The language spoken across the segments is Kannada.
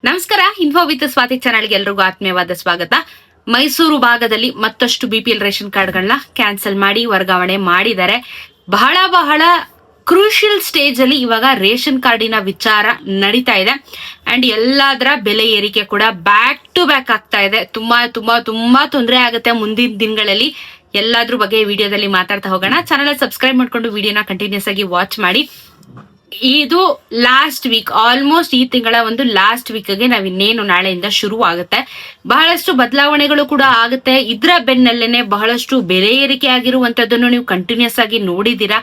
ನಮಸ್ಕಾರ. ಇನ್ಫೋ ವಿತ್ ಸ್ವಾತಿ ಚಾನಲ್ಗೆ ಎಲ್ರಿಗೂ ಆತ್ಮೀಯವಾದ ಸ್ವಾಗತ. ಮೈಸೂರು ಭಾಗದಲ್ಲಿ ಮತ್ತಷ್ಟು ಬಿಪಿಎಲ್ ರೇಷನ್ ಕಾರ್ಡ್ಗಳನ್ನ ಕ್ಯಾನ್ಸಲ್ ಮಾಡಿ ವರ್ಗಾವಣೆ ಮಾಡಿದ್ದಾರೆ. ಬಹಳ ಕ್ರೂಷಿಯಲ್ ಸ್ಟೇಜ್ ಅಲ್ಲಿ ಇವಾಗ ರೇಷನ್ ಕಾರ್ಡಿನ ವಿಚಾರ ನಡೀತಾ ಇದೆ. ಅಂಡ್ ಎಲ್ಲದರ ಬೆಲೆ ಏರಿಕೆ ಕೂಡ ಬ್ಯಾಕ್ ಟು ಬ್ಯಾಕ್ ಆಗ್ತಾ ಇದೆ. ತುಂಬಾ ತೊಂದರೆ ಆಗುತ್ತೆ ಮುಂದಿನ ದಿನಗಳಲ್ಲಿ. ಎಲ್ಲಾದ್ರ ಬಗ್ಗೆ ವಿಡಿಯೋದಲ್ಲಿ ಮಾತಾಡ್ತಾ ಹೋಗೋಣ. ಚಾನಲ್ ಸಬ್ಸ್ಕ್ರೈಬ್ ಮಾಡ್ಕೊಂಡು ವಿಡಿಯೋನ ಕಂಟಿನ್ಯೂಸ್ ಆಗಿ ವಾಚ್ ಮಾಡಿ. ಇದು ಲಾಸ್ಟ್ ವೀಕ್, ಆಲ್ಮೋಸ್ಟ್ ಈ ತಿಂಗಳ ಒಂದು ಲಾಸ್ಟ್ ವೀಕ್ಗೆ ನಾವಿನ್ನೇನು ನಾಳೆಯಿಂದ ಶುರು ಆಗುತ್ತೆ. ಬಹಳಷ್ಟು ಬದಲಾವಣೆಗಳು ಕೂಡ ಆಗುತ್ತೆ. ಇದ್ರ ಬೆನ್ನಲ್ಲೇನೆ ಬಹಳಷ್ಟು ಬೆಲೆ ಏರಿಕೆ ಆಗಿರುವಂತದ್ದನ್ನು ನೀವು ಕಂಟಿನ್ಯೂಸ್ ಆಗಿ ನೋಡಿದೀರಾ.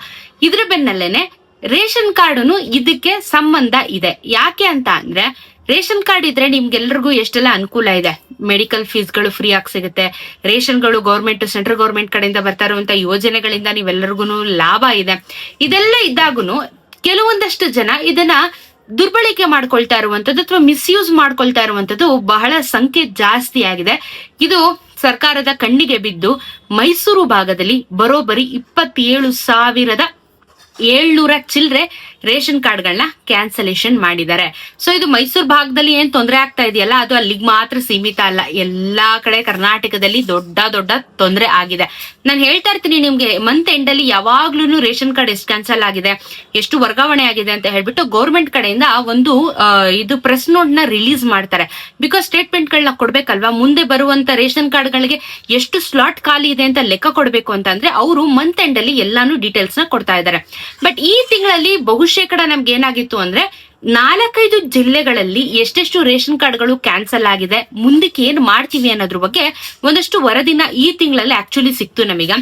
ಇದ್ರ ಬೆನ್ನಲ್ಲೇನೆ ರೇಷನ್ ಕಾರ್ಡ್ನು ಇದಕ್ಕೆ ಸಂಬಂಧ ಇದೆ. ಯಾಕೆ ಅಂತ ಅಂದ್ರೆ, ರೇಷನ್ ಕಾರ್ಡ್ ಇದ್ರೆ ನಿಮ್ಗೆಲ್ರಿಗೂ ಎಷ್ಟೆಲ್ಲ ಅನುಕೂಲ ಇದೆ. ಮೆಡಿಕಲ್ ಫೀಸ್ಗಳು ಫ್ರೀ ಆಗಿ ಸಿಗುತ್ತೆ. ರೇಷನ್ಗಳು ಗೌರ್ಮೆಂಟ್, ಸೆಂಟ್ರಲ್ ಗೌರ್ಮೆಂಟ್ ಕಡೆಯಿಂದ ಬರ್ತಾ ಇರುವಂತ ಯೋಜನೆಗಳಿಂದ ನೀವೆಲ್ಲರಿಗೂ ಲಾಭ ಇದೆ. ಇದೆಲ್ಲ ಇದ್ದಾಗೂ ಕೆಲವೊಂದಷ್ಟು ಜನ ಇದನ್ನ ದುರ್ಬಳಕೆ ಮಾಡ್ಕೊಳ್ತಾ ಇರುವಂತದ್ದು ಅಥವಾ ಮಿಸ್ಯೂಸ್ ಮಾಡ್ಕೊಳ್ತಾ ಇರುವಂತದ್ದು ಬಹಳ ಸಂಖ್ಯೆ ಜಾಸ್ತಿ ಆಗಿದೆ. ಇದು ಸರ್ಕಾರದ ಕಣ್ಣಿಗೆ ಬಿದ್ದು ಮೈಸೂರು ಭಾಗದಲ್ಲಿ ಬರೋಬ್ಬರಿ 27,700 ಚಿಲ್ಲರೆ ರೇಷನ್ ಕಾರ್ಡ್ಗಳನ್ನ ಕ್ಯಾನ್ಸಲೇಷನ್ ಮಾಡಿದ್ದಾರೆ. ಸೊ ಇದು ಮೈಸೂರು ಭಾಗದಲ್ಲಿ ಏನ್ ತೊಂದರೆ ಆಗ್ತಾ ಇದೆಯಲ್ಲ, ಅದು ಅಲ್ಲಿಗೆ ಮಾತ್ರ ಸೀಮಿತ ಅಲ್ಲ. ಎಲ್ಲಾ ಕಡೆ ಕರ್ನಾಟಕದಲ್ಲಿ ದೊಡ್ಡ ತೊಂದರೆ ಆಗಿದೆ. ನಾನು ಹೇಳ್ತಾ ಇರ್ತೀನಿ ನಿಮ್ಗೆ, ಮಂತ್ ಎಂಡ್ ಅಲ್ಲಿ ಯಾವಾಗ್ಲೂ ರೇಷನ್ ಕಾರ್ಡ್ ಎಷ್ಟು ಕ್ಯಾನ್ಸಲ್ ಆಗಿದೆ, ಎಷ್ಟು ವರ್ಗಾವಣೆ ಆಗಿದೆ ಅಂತ ಹೇಳ್ಬಿಟ್ಟು ಗೌರ್ಮೆಂಟ್ ಕಡೆಯಿಂದ ಒಂದು ಇದು ಪ್ರೆಸ್ ನೋಟ್ ನ ರಿಲೀಸ್ ಮಾಡ್ತಾರೆ. ಬಿಕಾಸ್ ಸ್ಟೇಟ್ಮೆಂಟ್ ಗಳನ್ನ ಕೊಡ್ಬೇಕಲ್ವಾ. ಮುಂದೆ ಬರುವಂತ ರೇಷನ್ ಕಾರ್ಡ್ ಗಳಿಗೆ ಎಷ್ಟು ಸ್ಲಾಟ್ ಖಾಲಿ ಇದೆ ಅಂತ ಲೆಕ್ಕ ಕೊಡ್ಬೇಕು ಅಂತಂದ್ರೆ ಅವರು ಮಂತ್ ಎಂಡ್ ಅಲ್ಲಿ ಎಲ್ಲಾನು ಡೀಟೇಲ್ಸ್ ನ ಕೊಡ್ತಾ ಇದ್ದಾರೆ. ಬಟ್ ಈ ತಿಂಗಳಲ್ಲಿ ಬಹುಶೇಕಡ ನಮ್ಗೆ ಏನಾಗಿತ್ತು ಅಂದ್ರೆ, 4-5 ಜಿಲ್ಲೆಗಳಲ್ಲಿ ಎಷ್ಟೆಷ್ಟು ರೇಷನ್ ಕಾರ್ಡ್ಗಳು ಕ್ಯಾನ್ಸಲ್ ಆಗಿದೆ, ಮುಂದಕ್ಕೆ ಏನ್ ಮಾಡ್ತೀವಿ ಅನ್ನೋದ್ರ ಬಗ್ಗೆ ಒಂದಷ್ಟು ವರದಿನ ಈ ತಿಂಗಳಲ್ಲಿ ಆಕ್ಚುಲಿ ಸಿಕ್ತು ನಮೀಗ.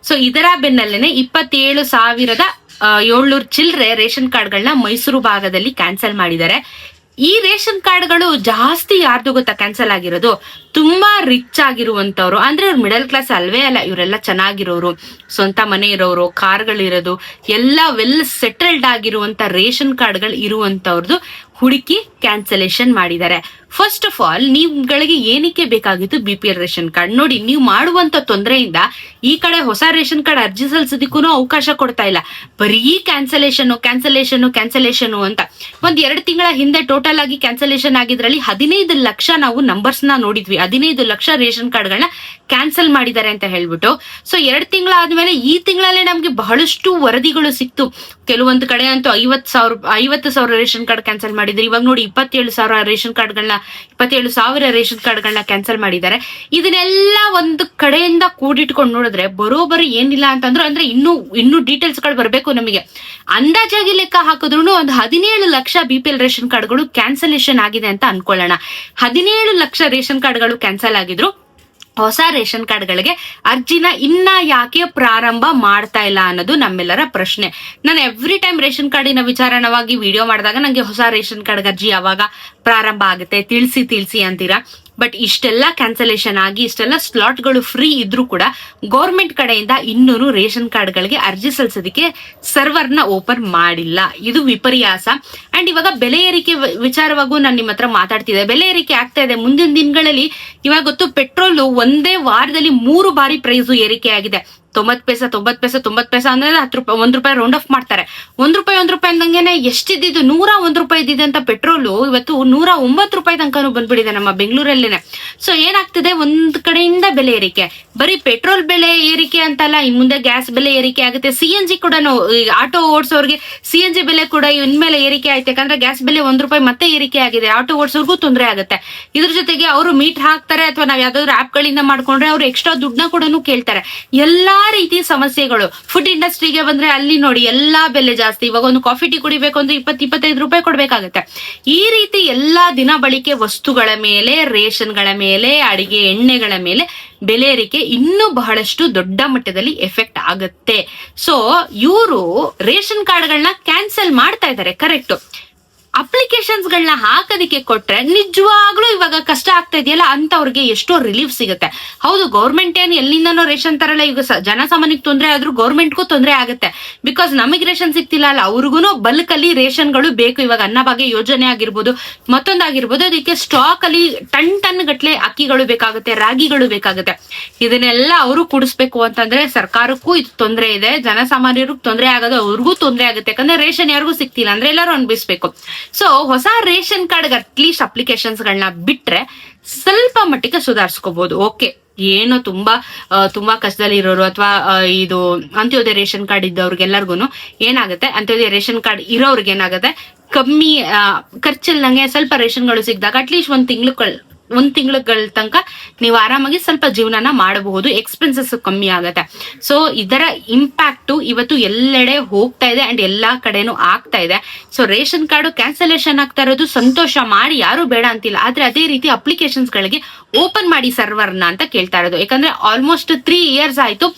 ಸೊ ಇದರ ಬೆನ್ನಲ್ಲೇನೆ 27,700 ಚಿಲ್ಲರೆ ರೇಷನ್ ಕಾರ್ಡ್ಗಳನ್ನ ಮೈಸೂರು ಭಾಗದಲ್ಲಿ ಕ್ಯಾನ್ಸಲ್ ಮಾಡಿದ್ದಾರೆ. ಈ ರೇಷನ್ ಕಾರ್ಡ್ಗಳು ಜಾಸ್ತಿ ಯಾರ್ದು ಗೊತ್ತಾ ಕ್ಯಾನ್ಸಲ್ ಆಗಿರೋದು? ತುಂಬಾ ರಿಚ್ ಆಗಿರುವಂತವ್ರು, ಅಂದ್ರೆ ಇವ್ರು ಮಿಡಲ್ ಕ್ಲಾಸ್ ಅಲ್ವೇ ಅಲ್ಲ, ಇವರೆಲ್ಲ ಚೆನ್ನಾಗಿರೋರು, ಸ್ವಂತ ಮನೆ ಇರೋರು, ಕಾರ್ಗಳಿರೋದು, ಎಲ್ಲ ವೆಲ್ ಸೆಟಲ್ಡ್ ಆಗಿರುವಂತ ರೇಷನ್ ಕಾರ್ಡ್ಗಳು ಇರುವಂತವ್ರದ್ದು ಹುಡುಕಿ ಕ್ಯಾನ್ಸಲೇಷನ್ ಮಾಡಿದ್ದಾರೆ. ಫಸ್ಟ್ ಆಫ್ ಆಲ್, ನೀವುಗಳಿಗೆ ಏನಕ್ಕೆ ಬೇಕಾಗಿತ್ತು ಬಿಪಿಎಲ್ ರೇಷನ್ ಕಾರ್ಡ್? ನೋಡಿ, ನೀವು ಮಾಡುವಂತ ತೊಂದರೆಯಿಂದ ಈ ಕಡೆ ಹೊಸ ರೇಷನ್ ಕಾರ್ಡ್ ಅರ್ಜಿ ಸಲ್ಲಿಸೋದಕ್ಕೂ ಅವಕಾಶ ಕೊಡ್ತಾ ಇಲ್ಲ. ಬರೀ ಕ್ಯಾನ್ಸಲೇಷನ್ ಅಂತ. 2 ತಿಂಗಳ ಹಿಂದೆ ಟೋಟಲ್ ಆಗಿ ಕ್ಯಾನ್ಸಲೇಷನ್ ಆಗಿದ್ರಲ್ಲಿ 15 ಲಕ್ಷ ನಾವು ನಂಬರ್ಸ್ ನ ನೋಡಿದ್ವಿ. 15 ಲಕ್ಷ ರೇಷನ್ ಕಾರ್ಡ್ಗಳನ್ನ ಕ್ಯಾನ್ಸಲ್ ಮಾಡಿದ್ದಾರೆ ಅಂತ ಹೇಳ್ಬಿಟ್ಟು. ಸೊ 2 ತಿಂಗಳಾದ್ಮೇಲೆ ಈ ತಿಂಗಳಲ್ಲೇ ನಮ್ಗೆ ಬಹಳಷ್ಟು ವರದಿಗಳು ಸಿಕ್ತು. ಕೆಲವೊಂದು ಕಡೆ ಅಂತೂ 50,000 ರೇಷನ್ ಕಾರ್ಡ್ ಕ್ಯಾನ್ಸಲ್ ಮಾಡಿದ್ರು. ಇವಾಗ ನೋಡಿ 27,000 ರೇಷನ್ ಕಾರ್ಡ್ಗಳನ್ನ ಕ್ಯಾನ್ಸಲ್ ಮಾಡಿದ್ದಾರೆ. ಇದನ್ನೆಲ್ಲ ಒಂದು ಕಡೆಯಿಂದ ಕೂಡಿಟ್ಕೊಂಡು ನೋಡಿದ್ರೆ ಬರೋಬ್ಬರಿ ಏನಿಲ್ಲ ಅಂದ್ರೆ ಇನ್ನೂ ಡೀಟೇಲ್ಸ್ ಗಳು ಬರ್ಬೇಕು ನಮಗೆ. ಅಂದಾಜಾಗಿ ಲೆಕ್ಕ ಹಾಕಿದ್ರು ಒಂದು 17 ಲಕ್ಷ ಬಿಪಿಎಲ್ ರೇಷನ್ ಕಾರ್ಡ್ಗಳು ಕ್ಯಾನ್ಸಲೇಷನ್ ಆಗಿದೆ ಅಂತ ಅನ್ಕೊಳ್ಳೋಣ. 17 ಲಕ್ಷ ರೇಷನ್ ಕಾರ್ಡ್ಗಳು ಕ್ಯಾನ್ಸಲ್ ಆಗಿದ್ರು. ಹೊಸ ರೇಷನ್ ಕಾರ್ಡ್ಗಳಿಗೆ ಅರ್ಜಿನ ಇನ್ನ ಯಾಕೆ ಪ್ರಾರಂಭ ಮಾಡ್ತಾ ಇಲ್ಲ ಅನ್ನೋದು ನಮ್ಮೆಲ್ಲರ ಪ್ರಶ್ನೆ. ನಾನು ಎವ್ರಿ ಟೈಮ್ ರೇಷನ್ ಕಾರ್ಡಿನ ವಿಚಾರಣವಾಗಿ ವಿಡಿಯೋ ಮಾಡಿದಾಗ ನಂಗೆ ಹೊಸ ರೇಷನ್ ಕಾರ್ಡ್ ಅರ್ಜಿ ಯಾವಾಗ ಪ್ರಾರಂಭ ಆಗುತ್ತೆ ತಿಳಿಸಿ ಅಂತೀರಾ. ಬಟ್ ಇಷ್ಟೆಲ್ಲ ಕ್ಯಾನ್ಸಲೇಷನ್ ಆಗಿ ಇಷ್ಟೆಲ್ಲ ಸ್ಲಾಟ್ಗಳು ಫ್ರೀ ಇದ್ರೂ ಕೂಡ ಗೌರ್ಮೆಂಟ್ ಕಡೆಯಿಂದ ಇನ್ನೂ ರೇಷನ್ ಕಾರ್ಡ್ಗಳಿಗೆ ಅರ್ಜಿ ಸಲ್ಲಿಸೋದಕ್ಕೆ ಸರ್ವರ್ನ ಓಪನ್ ಮಾಡಿಲ್ಲ. ಇದು ವಿಪರ್ಯಾಸ. ಅಂಡ್ ಇವಾಗ ಬೆಲೆ ಏರಿಕೆ ವಿಚಾರವಾಗೂ ನಾನು ನಿಮ್ಮ ಹತ್ರ ಮಾತಾಡ್ತಿದ್ದೆ. ಬೆಲೆ ಏರಿಕೆ ಆಗ್ತಾ ಇದೆ ಮುಂದಿನ ದಿನಗಳಲ್ಲಿ. ಇವಾಗ ಗೊತ್ತು, ಪೆಟ್ರೋಲ್ ಒಂದೇ ವಾರದಲ್ಲಿ 3 ಬಾರಿ ಪ್ರೈಸು ಏರಿಕೆ ಆಗಿದೆ. 90 ಪೈಸೆ ಅಂದ್ರೆ 10 ರೂಪಾಯಿ, 1 ರೂಪಾಯಿ ರೌಂಡ್ ಆಫ್ ಮಾಡ್ತಾರೆ. 1 ರೂಪಾಯಿ ಅಂದಂಗೆನೆ ಎಷ್ಟಿದ್ದು 101 ರೂಪಾಯಿ ಇದ್ದಿದೆ ಅಂತ ಪೆಟ್ರೋಲು ಇವತ್ತು 109 ರೂಪಾಯಿ ತನಕನೂ ಬಂದ್ಬಿಟ್ಟಿದೆ ನಮ್ಮ ಬೆಂಗಳೂರಲ್ಲೇನೆ. ಸೊ ಏನಾಗ್ತಿದೆ, ಒಂದ್ ಕಡೆಯಿಂದ ಬೆಲೆ ಏರಿಕೆ. ಬರೀ ಪೆಟ್ರೋಲ್ ಬೆಲೆ ಏರಿಕೆ ಅಂತಲ್ಲ, ಇನ್ ಮುಂದೆ ಗ್ಯಾಸ್ ಬೆಲೆ ಏರಿಕೆ ಆಗುತ್ತೆ. CNG ಕೂಡ, ಆಟೋ ಓಡಿಸೋರ್ಗೆ CNG ಬೆಲೆ ಕೂಡ ಇನ್ಮೇಲೆ ಏರಿಕೆ ಆಯ್ತು. ಯಾಕಂದ್ರೆ ಗ್ಯಾಸ್ ಬೆಲೆ 1 ರೂಪಾಯಿ ಮತ್ತೆ ಏರಿಕೆ ಆಗಿದೆ. ಆಟೋ ಓಡಿಸೋರ್ಗೂ ತೊಂದರೆ ಆಗುತ್ತೆ. ಇದ್ರ ಜೊತೆಗೆ ಅವರು ಮೀಟರ್ ಹಾಕ್ತಾರೆ ಅಥವಾ ನಾವ್ ಯಾವ್ದಾದ್ರು ಆಪ್ ಗಳಿಂದ ಮಾಡ್ಕೊಂಡ್ರೆ ಅವ್ರು ಎಕ್ಸ್ಟ್ರಾ ದುಡ್ಡನ್ನ ಕೂಡ ಕೇಳ್ತಾರೆ. ಎಲ್ಲಾ ರೀತಿ ಸಮಸ್ಯೆಗಳು. ಫುಡ್ ಇಂಡಸ್ಟ್ರಿಗೆ ಬಂದ್ರೆ ಅಲ್ಲಿ ನೋಡಿ ಎಲ್ಲಾ ಬೆಲೆ ಜಾಸ್ತಿ. ಇವಾಗ ಒಂದು ಕಾಫಿ ಟೀ ಕುಡಿಬೇಕು ಅಂದ್ರೆ 20-25 ರೂಪಾಯಿ ಕೊಡ್ಬೇಕಾಗತ್ತೆ. ಈ ರೀತಿ ಎಲ್ಲಾ ದಿನ ಬಳಕೆ ವಸ್ತುಗಳ ಮೇಲೆ, ರೇಷನ್ಗಳ ಮೇಲೆ, ಅಡಿಗೆ ಎಣ್ಣೆಗಳ ಮೇಲೆ ಬೆಲೆ ಏರಿಕೆ ಇನ್ನೂ ಬಹಳಷ್ಟು ದೊಡ್ಡ ಮಟ್ಟದಲ್ಲಿ ಎಫೆಕ್ಟ್ ಆಗುತ್ತೆ. ಸೊ ಇವರು ರೇಷನ್ ಕಾರ್ಡ್ಗಳನ್ನ ಕ್ಯಾನ್ಸಲ್ ಮಾಡ್ತಾ ಇದ್ದಾರೆ, ಕರೆಕ್ಟ್. ಅಪ್ಲಿಕೇಶನ್ಸ್ ಗಳನ್ನ ಹಾಕೋದಿಕ್ಕೆ ಕೊಟ್ರೆ ನಿಜವಾಗ್ಲೂ ಇವಾಗ ಕಷ್ಟ ಆಗ್ತಾ ಇದೆಯಲ್ಲ ಅಂತವ್ರಿಗೆ ಎಷ್ಟೋ ರಿಲೀಫ್ ಸಿಗುತ್ತೆ. ಹೌದು, ಗೌರ್ಮೆಂಟ್ ಏನು ಎಲ್ಲಿಂದನೋ ರೇಷನ್ ತರಲ್ಲ. ಈಗ ಜನಸಾಮಾನ್ಯಕ್ಕೆ ತೊಂದರೆ ಆದ್ರೂ ಗೌರ್ಮೆಂಟ್ಗೂ ತೊಂದರೆ ಆಗುತ್ತೆ. ಬಿಕಾಸ್ ನಮಗೆ ರೇಷನ್ ಸಿಗ್ತಿಲ್ಲ ಅಲ್ಲ, ಅವ್ರಿಗೂ ಬಲ್ಕ್ ಅಲ್ಲಿ ರೇಷನ್ಗಳು ಬೇಕು. ಇವಾಗ ಅನ್ನಭಾಗ್ಯ ಯೋಜನೆ ಆಗಿರ್ಬೋದು, ಮತ್ತೊಂದಾಗಿರ್ಬೋದು, ಅದಕ್ಕೆ ಸ್ಟಾಕ್ ಅಲ್ಲಿ ಟನ್ ಗಟ್ಲೆ ಅಕ್ಕಿಗಳು ಬೇಕಾಗುತ್ತೆ, ರಾಗಿಗಳು ಬೇಕಾಗುತ್ತೆ. ಇದನ್ನೆಲ್ಲ ಅವರು ಕುಡಿಸ್ಬೇಕು ಅಂತಂದ್ರೆ ಸರ್ಕಾರಕ್ಕೂ ಇದು ತೊಂದರೆ ಇದೆ, ಜನಸಾಮಾನ್ಯರಿಗೂ ತೊಂದರೆ ಆಗೋದು ಅವ್ರಿಗೂ ತೊಂದರೆ ಆಗುತ್ತೆ. ಯಾಕಂದ್ರೆ ರೇಷನ್ ಯಾರಿಗೂ ಸಿಗ್ತಿಲ್ಲ ಅಂದ್ರೆ ಎಲ್ಲರೂ ಅನ್ಬಿಸ್ಬೇಕು. ಸೊ ಹೊಸ ರೇಷನ್ ಕಾರ್ಡ್ ಅಟ್ಲೀಸ್ಟ್ ಅಪ್ಲಿಕೇಶನ್ಸ್ ಗಳನ್ನ ಬಿಟ್ರೆ ಸ್ವಲ್ಪ ಮಟ್ಟಿಗೆ ಸುಧಾರಿಸ್ಕೋಬಹುದು. ಓಕೆ, ಏನೋ ತುಂಬಾ ಕಷ್ಟದಲ್ಲಿ ಇರೋರು ಅಥವಾ ಇದು ಅಂತ್ಯೋದಯ ರೇಷನ್ ಕಾರ್ಡ್ ಇದ್ದವ್ರಿಗೆಲ್ಲರಿಗೂ ಏನಾಗುತ್ತೆ, ಅಂತ್ಯೋದಯ ರೇಷನ್ ಕಾರ್ಡ್ ಇರೋರ್ಗೆ ಏನಾಗುತ್ತೆ, ಕಮ್ಮಿ ಖರ್ಚಿಲ್ದಂಗೆ ಸ್ವಲ್ಪ ರೇಷನ್ಗಳು ಸಿಕ್ಕಿದಾಗ ಅಟ್ಲೀಸ್ಟ್ ಒಂದ್ ತಿಂಗಳ ತನಕ ನೀವು ಆರಾಮಾಗಿ ಸ್ವಲ್ಪ ಜೀವನನ ಮಾಡಬಹುದು, ಎಕ್ಸ್ಪೆನ್ಸಸ್ ಕಮ್ಮಿ ಆಗತ್ತೆ. ಸೊ ಇದರ ಇಂಪ್ಯಾಕ್ಟ್ ಇವತ್ತು ಎಲ್ಲೆಡೆ ಹೋಗ್ತಾ ಇದೆ ಅಂಡ್ ಎಲ್ಲಾ ಕಡೆನೂ ಆಗ್ತಾ ಇದೆ. ಸೊ ರೇಷನ್ ಕಾರ್ಡ್ ಕ್ಯಾನ್ಸಲೇಷನ್ ಆಗ್ತಾ ಇರೋದು ಸಂತೋಷ, ಮಾಡಿ ಯಾರು ಬೇಡ ಅಂತಿಲ್ಲ. ಆದ್ರೆ ಅದೇ ರೀತಿ ಅಪ್ಲಿಕೇಶನ್ಸ್ ಗಳಿಗೆ ಓಪನ್ ಮಾಡಿ ಸರ್ವರ್ನ ಅಂತ ಕೇಳ್ತಾ ಇರೋದು. ಯಾಕಂದ್ರೆ ಆಲ್ಮೋಸ್ಟ್ 3 years ಆಯ್ತು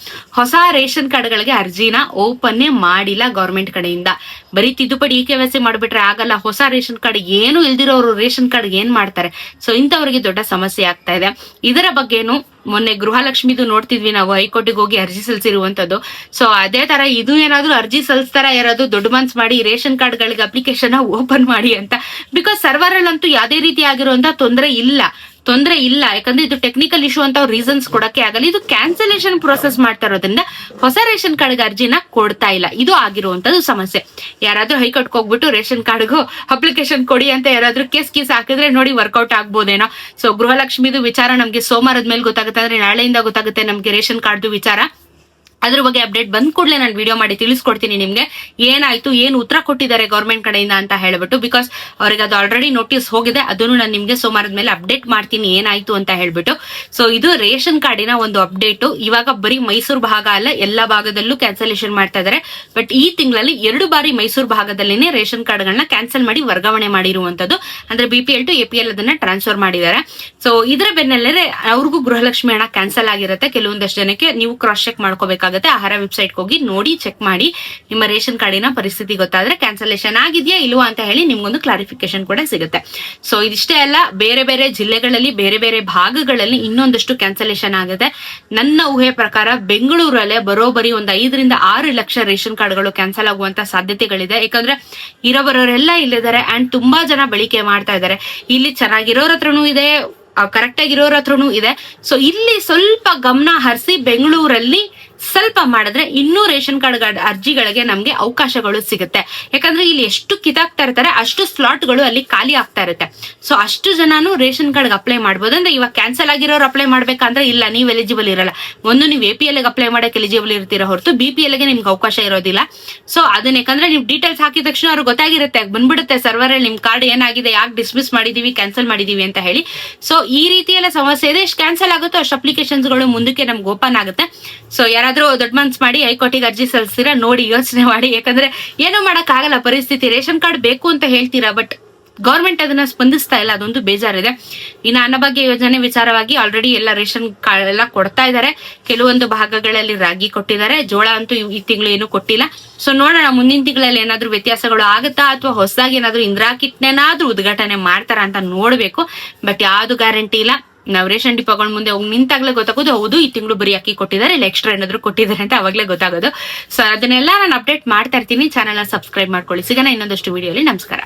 ಹೊಸ ರೇಷನ್ ಕಾರ್ಡ್ ಗಳಿಗೆ ಅರ್ಜಿನ ಓಪನ್ನೇ ಮಾಡಿಲ್ಲ ಗೌರ್ಮೆಂಟ್ ಕಡೆಯಿಂದ. ಬರೀ ತಿದ್ದುಪಡಿ KYC ಮಾಡ್ಬಿಟ್ರೆ ಆಗಲ್ಲ. ಹೊಸ ರೇಷನ್ ಕಾರ್ಡ್ ಏನು ಇಲ್ದಿರೋರು ರೇಷನ್ ಕಾರ್ಡ್ ಏನ್ ಮಾಡ್ತಾರೆ? ಸೊ ಇಂಥವ್ರಿಗೆ ದೊಡ್ಡ ಸಮಸ್ಯೆ ಆಗ್ತಾ ಇದೆ. ಇದರ ಬಗ್ಗೆನು ಮೊನ್ನೆ ಗೃಹಲಕ್ಷ್ಮಿದು ನೋಡ್ತಿದ್ವಿ ನಾವು, ಹೈಕೋರ್ಟಿಗೆ ಹೋಗಿ ಅರ್ಜಿ ಸಲ್ಲಿಸಿರುವಂತದ್ದು. ಸೊ ಅದೇ ತರ ಇದು ಏನಾದ್ರು ಅರ್ಜಿ ಸಲ್ಲಿಸ್ತಾರ ಯಾರಾದ್ರು ದೊಡ್ಡ ಮನ್ಸ್ ಮಾಡಿ ರೇಷನ್ ಕಾರ್ಡ್ ಗಳಿಗೆ ಅಪ್ಲಿಕೇಶನ್ ಓಪನ್ ಮಾಡಿ ಅಂತ. ಬಿಕಾಸ್ ಸರ್ವರ್ ಅಲ್ಲಂತೂ ಯಾವುದೇ ರೀತಿ ಆಗಿರುವಂತ ತೊಂದರೆ ಇಲ್ಲ. ಯಾಕಂದ್ರೆ ಇದು ಟೆಕ್ನಿಕಲ್ ಇಶ್ಯೂ ಅಂತ ರೀಸನ್ಸ್ ಕೊಡಕ್ಕೆ ಆಗಲ್ಲ. ಇದು ಕ್ಯಾನ್ಸಲೇಷನ್ ಪ್ರೊಸೆಸ್ ಮಾಡ್ತಾ ಇರೋದ್ರಿಂದ ಹೊಸ ರೇಷನ್ ಕಾರ್ಡ್ ಅರ್ಜಿನ ಕೊಡ್ತಾ ಇಲ್ಲ. ಇದು ಆಗಿರುವಂತದ್ದು ಸಮಸ್ಯೆ. ಯಾರಾದ್ರೂ ಹೈಕೋರ್ಟ್ಗೆ ಹೋಗ್ಬಿಟ್ಟು ರೇಷನ್ ಕಾರ್ಡ್ಗೂ ಅಪ್ಲಿಕೇಶನ್ ಕೊಡಿ ಅಂತ ಯಾರಾದ್ರೂ ಕೇಸ್ ಹಾಕಿದ್ರೆ ನೋಡಿ ವರ್ಕೌಟ್ ಆಗ್ಬೋದೇನೋ. ಸೊ ಗೃಹಲಕ್ಷ್ಮಿದು ವಿಚಾರ ನಮ್ಗೆ ಸೋಮವಾರದ ಮೇಲೆ ಗೊತ್ತಾಗುತ್ತೆ, ಅಂದ್ರೆ ನಾಳೆಯಿಂದ ಗೊತ್ತಾಗುತ್ತೆ ನಮ್ಗೆ ರೇಷನ್ ಕಾರ್ಡ್ದು ವಿಚಾರ. ಅದ್ರ ಬಗ್ಗೆ ಅಪ್ಡೇಟ್ ಬಂದ್ ಕೂಡಲೇ ನಾನು ವಿಡಿಯೋ ಮಾಡಿ ತಿಳಿಸ್ಕೊಡ್ತೀನಿ ನಿಮ್ಗೆ ಏನಾಯ್ತು, ಏನು ಉತ್ತರ ಕೊಟ್ಟಿದ್ದಾರೆ ಗೌರ್ಮೆಂಟ್ ಕಡೆಯಿಂದ ಅಂತ ಹೇಳ್ಬಿಟ್ಟು. ಬಿಕಾಸ್ ಅವ್ರಿಗೆ ಅದು ಆಲ್ರೆಡಿ ನೋಟಿಸ್ ಹೋಗಿದೆ, ಅದನ್ನು ನಾನು ನಿಮ್ಗೆ ಸೋಮವಾರದ ಮೇಲೆ ಅಪ್ಡೇಟ್ ಮಾಡ್ತೀನಿ ಏನಾಯ್ತು ಅಂತ ಹೇಳ್ಬಿಟ್ಟು. ಸೊ ಇದು ರೇಷನ್ ಕಾರ್ಡಿನ ಒಂದು ಅಪ್ಡೇಟ್. ಇವಾಗ ಬರೀ ಮೈಸೂರು ಭಾಗ ಅಲ್ಲ, ಎಲ್ಲಾ ಭಾಗದಲ್ಲೂ ಕ್ಯಾನ್ಸಲೇಷನ್ ಮಾಡ್ತಾ ಇದಾರೆ. ಬಟ್ ಈ ತಿಂಗಳಲ್ಲಿ 2 ಬಾರಿ ಮೈಸೂರು ಭಾಗದಲ್ಲಿನೇ ರೇಷನ್ ಕಾರ್ಡ್ ಗಳನ್ನ ಕ್ಯಾನ್ಸಲ್ ಮಾಡಿ ವರ್ಗಾವಣೆ ಮಾಡಿರುವಂತದ್ದು. ಅಂದ್ರೆ BPL to APL ಅದನ್ನ ಟ್ರಾನ್ಸ್ಫರ್ ಮಾಡಿದ್ದಾರೆ. ಸೊ ಇದ್ರ ಬೆನ್ನಲ್ಲೇ ಅವ್ರಿಗೂ ಗೃಹಲಕ್ಷ್ಮಿ ಹಣ ಕ್ಯಾನ್ಸಲ್ ಆಗಿರುತ್ತೆ. ಕೆಲವೊಂದಷ್ಟು ಜನಕ್ಕೆ ನೀವು ಕ್ರಾಸ್ ಚೆಕ್ ಮಾಡ್ಕೋಬೇಕಾಗುತ್ತೆ. ಆಹಾರ ವೆಬ್ಸೈಟ್ ಹೋಗಿ ನೋಡಿ ಚೆಕ್ ಮಾಡಿ ನಿಮ್ಮ ರೇಷನ್ ಕಾರ್ಡಿನ ಪರಿಸ್ಥಿತಿ ಗೊತ್ತಾದ್ರೆ ಕ್ಯಾನ್ಸಲೇಷನ್ ಆಗಿದೆಯಾ ಇಲ್ವಾ ಅಂತ ಹೇಳಿ ನಿಮ್ಗೊಂದು ಕ್ಲಾರಿಫಿಕೇಶನ್ ಕೂಡ ಸಿಗುತ್ತೆ. ಸೊ ಇದಿಷ್ಟೇ ಅಲ್ಲ, ಬೇರೆ ಬೇರೆ ಜಿಲ್ಲೆಗಳಲ್ಲಿ ಬೇರೆ ಬೇರೆ ಭಾಗಗಳಲ್ಲಿ ಇನ್ನೊಂದಷ್ಟು ಕ್ಯಾನ್ಸಲೇಷನ್ ಆಗುತ್ತೆ. ನನ್ನ ಊಹೆ ಪ್ರಕಾರ ಬೆಂಗಳೂರಲ್ಲೇ ಬರೋಬರಿ ಒಂದು 5 ರಿಂದ 6 ಲಕ್ಷ ರೇಷನ್ ಕಾರ್ಡ್ಗಳು ಕ್ಯಾನ್ಸಲ್ ಆಗುವಂತ ಸಾಧ್ಯತೆಗಳಿದೆ. ಯಾಕಂದ್ರೆ ಇರೋಬರೋರೆಲ್ಲ ಇಲ್ಲಿದ್ದಾರೆ ಅಂಡ್ ತುಂಬಾ ಜನ ಬಳಕೆ ಮಾಡ್ತಾ ಇದ್ದಾರೆ. ಇಲ್ಲಿ ಚೆನ್ನಾಗಿರೋರ ಹತ್ರನೂ ಇದೆ, ಕರೆಕ್ಟ್ ಆಗಿರೋರ ಹತ್ರನೂ ಇದೆ. ಸೊ ಇಲ್ಲಿ ಸ್ವಲ್ಪ ಗಮನ ಹರಿಸಿ ಬೆಂಗಳೂರಲ್ಲಿ ಸ್ವಲ್ಪ ಮಾಡಿದ್ರೆ ಇನ್ನೂ ರೇಷನ್ ಕಾರ್ಡ್ ಅರ್ಜಿಗಳಿಗೆ ನಮ್ಗೆ ಅವಕಾಶಗಳು ಸಿಗುತ್ತೆ. ಯಾಕಂದ್ರೆ ಇಲ್ಲಿ ಎಷ್ಟು ಕಿತ್ತಾಕ್ತಾ ಇರ್ತಾರೆ ಅಷ್ಟು ಸ್ಲಾಟ್ಗಳು ಅಲ್ಲಿ ಖಾಲಿ ಆಗ್ತಾ ಇರುತ್ತೆ. ಸೊ ಅಷ್ಟು ಜನನು ರೇಷನ್ ಕಾರ್ಡ್ ಅಪ್ಲೈ ಮಾಡ್ಬೋದು. ಅಂದ್ರೆ ಇವಾಗ ಕ್ಯಾನ್ಸಲ್ ಆಗಿರೋರು ಅಪ್ಲೈ ಮಾಡ್ಬೇಕಂದ್ರೆ ಇಲ್ಲ, ನೀವು ಎಲಿಜಿಬಲ್ ಇರಲ್ಲ. ನೀವು APL ಗೆ ಅಪ್ಲೈ ಮಾಡಕ್ಕೆ ಎಲಿಜಿಬಲ್ ಇರ್ತೀರಾ ಹೊರತು BPL ಗೆ ನಿಮ್ಗೆ ಅವಕಾಶ ಇರೋದಿಲ್ಲ. ಸೊ ಅದನ್ನ ಯಾಕಂದ್ರೆ ನೀವು ಡೀಟೇಲ್ಸ್ ಹಾಕಿದ ತಕ್ಷಣ ಅವ್ರಿಗೆ ಗೊತ್ತಾಗಿರುತ್ತೆ, ಬಂದ್ಬಿಡುತ್ತೆ ಸರ್ವರ್ ಅಲ್ಲಿ ನಿಮ್ ಕಾರ್ಡ್ ಏನಾಗಿದೆ, ಯಾಕೆ ಡಿಸ್ಮಿಸ್ ಮಾಡಿದೀವಿ, ಕ್ಯಾನ್ಸಲ್ ಮಾಡಿದೀವಿ ಅಂತ ಹೇಳಿ. ಸೊ ಈ ರೀತಿ ಎಲ್ಲ ಸಮಸ್ಯೆ ಇದೆ. ಎಷ್ಟು ಕ್ಯಾನ್ಸಲ್ ಆಗುತ್ತೋ ಅಷ್ಟು ಅಪ್ಲಿಕೇಶನ್ಸ್ ಗಳು ಮುಂದಕ್ಕೆ ನಮ್ಗೆ ಓಪನ್ ಆಗುತ್ತೆ. ಸೊ ಯಾರಾದ್ರೂ ದೊಡ್ಡ ಮನ್ಸ್ ಮಾಡಿ ಹೈಕೋರ್ಟಿಗೆ ಅರ್ಜಿ ಸಲ್ಲಿಸ್ತೀರಾ ನೋಡಿ ಯೋಚನೆ ಮಾಡಿ. ಯಾಕಂದ್ರೆ ಏನೋ ಮಾಡಕ್ ಆಗಲ್ಲ ಪರಿಸ್ಥಿತಿ. ರೇಷನ್ ಕಾರ್ಡ್ ಬೇಕು ಅಂತ ಹೇಳ್ತೀರಾ, ಬಟ್ ಗೌರ್ಮೆಂಟ್ ಅದನ್ನ ಸ್ಪಂದಿಸ್ತಾ ಇಲ್ಲ, ಅದೊಂದು ಬೇಜಾರಿದೆ. ಇನ್ನು ಅನ್ನಭಾಗ್ಯ ಯೋಜನೆ ವಿಚಾರವಾಗಿ ಆಲ್ರೆಡಿ ಎಲ್ಲ ರೇಷನ್ ಕಾರ್ಡ್ ಎಲ್ಲ ಕೊಡ್ತಾ ಇದ್ದಾರೆ. ಕೆಲವೊಂದು ಭಾಗಗಳಲ್ಲಿ ರಾಗಿ ಕೊಟ್ಟಿದ್ದಾರೆ, ಜೋಳ ಅಂತೂ ಈ ತಿಂಗಳು ಏನು ಕೊಟ್ಟಿಲ್ಲ. ಸೊ ನೋಡೋಣ ಮುಂದಿನ ತಿಂಗಳಲ್ಲಿ ಏನಾದ್ರೂ ವ್ಯತ್ಯಾಸಗಳು ಆಗುತ್ತಾ ಅಥವಾ ಹೊಸದಾಗಿ ಏನಾದ್ರೂ ಇಂದಿರಾ ಕಿಟ್ನೇನಾದ್ರೂ ಉದ್ಘಾಟನೆ ಮಾಡ್ತಾರ ಅಂತ ನೋಡ್ಬೇಕು. ಬಟ್ ಯಾವ್ದು ಗ್ಯಾರಂಟಿ ಇಲ್ಲ. ನಾವು ರೇಷನ್ ಡಿಪೋಗಳ ಮುಂದೆ ಹೋಗಿ ನಿಂತಾಗ್ಲೇ ಗೊತ್ತಾಗೋದು, ಹೌದು ಈ ತಿಂಗಳು ಬರೀ ಅಕ್ಕಿ ಕೊಟ್ಟಿದ್ದಾರೆ, ಇಲ್ಲ ಎಕ್ಸ್ಟ್ರಾ ಏನಾದ್ರು ಕೊಟ್ಟಿದ್ದಾರೆ ಅಂತ ಅವಾಗ್ಲೇ ಗೊತ್ತಾಗೋದು. ಸೊ ಅದನ್ನೆಲ್ಲ ನಾನು ಅಪ್ಡೇಟ್ ಮಾಡ್ತಾ ಇರ್ತೀನಿ. ಚಾನೆಲ್ ಸಬ್ಸ್ಕ್ರೈಬ್ ಮಾಡ್ಕೊಳ್ಳಿ. ಸಿಗೋಣ ಇನ್ನೊಂದಷ್ಟು ವಿಡಿಯೋಲಿ. ನಮಸ್ಕಾರ.